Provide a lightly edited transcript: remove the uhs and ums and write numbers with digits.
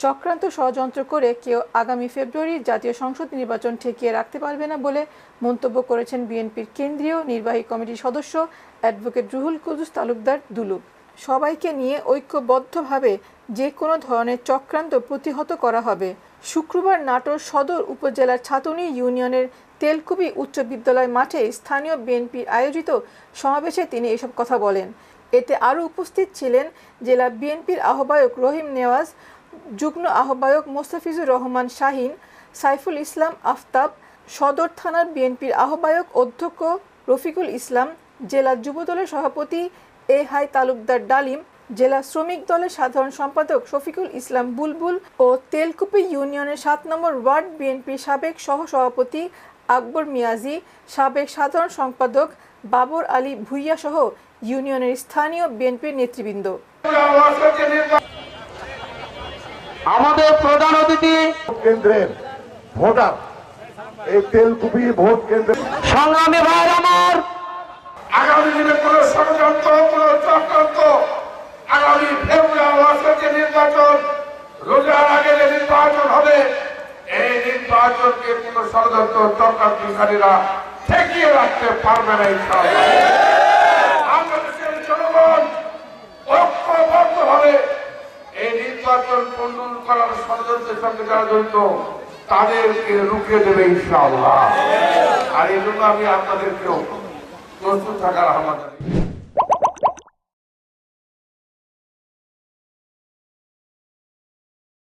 চক্রান্ত ষড়যন্ত্র করে কেউ আগামী ফেব্রুয়ারির জাতীয় সংসদ নির্বাচন ঠেকিয়ে রাখতে পারবে না বলে মন্তব্য করেছেন বিএনপির কেন্দ্রীয় নির্বাহী কমিটির সদস্য অ্যাডভোকেট রুহুল কুদ্দুস তালুকদার দুলু। সবাইকে নিয়ে ঐক্যবদ্ধভাবে যে কোনো ধরনের চক্রান্ত প্রতিহত করা হবে। শুক্রবার নাটোর সদর উপজেলার ছাতনী ইউনিয়নের তেলকুপি উচ্চ বিদ্যালয় মাঠে স্থানীয় বিএনপির আয়োজিত সমাবেশে তিনি এসব কথা বলেন। এতে আরও উপস্থিত ছিলেন জেলা বিএনপির আহ্বায়ক রহিম নেওয়াজ, যুগ্ম আহ্বায়ক মোস্তাফিজুর রহমান শাহীন, সাইফুল ইসলাম আফতাব, সদর থানার বিএনপির আহ্বায়ক অধ্যক্ষ রফিকুল ইসলাম, জেলা যুবদলের সভাপতি এহাই তালুকদার ডালিম, জেলা শ্রমিক দলের সাধারণ সম্পাদক শফিকুল ইসলাম বুলবুল ও তেলকুপি ইউনিয়নের ৭ নম্বর ওয়ার্ড বিএনপির সাবেক সহসভাপতি আকবর মিয়াজি, সাবেক সাধারণ সম্পাদক বাবর আলী ভুইয়া সহ ইউনিয়নের স্থানীয় বিএনপির নেতৃবৃন্দ। আমাদের প্রধান অতিথি কেন্দ্রের ভোটার, এই তেলকুপি ভোট কেন্দ্রের সংগ্রামী ভাই আমার, আগামী দিনে কোন ষড়যন্ত্র, কোন চক্রান্ত, আগামী ফেব্রুয়ারি নির্বাচন, রোজার আগে যে নির্বাচন হবে, এই নির্বাচনকে কোন ষড়যন্ত্র চক্রান্তকারীরা ঠেকিয়ে রাখতে পারবে না। ইনশাআল্লাহ বাংলাদেশের জনগণ ঐক্যবদ্ধভাবে এই নির্বাচন প্রণয়ন করার ষড়যন্ত্রের সঙ্গে যারা জড়িত তাদেরকে রুখে দেবে ইনশাআল্লাহ। আর এই জন্য আমি আপনাদেরকেও প্রস্তুত থাকার আহ্বান জানাই।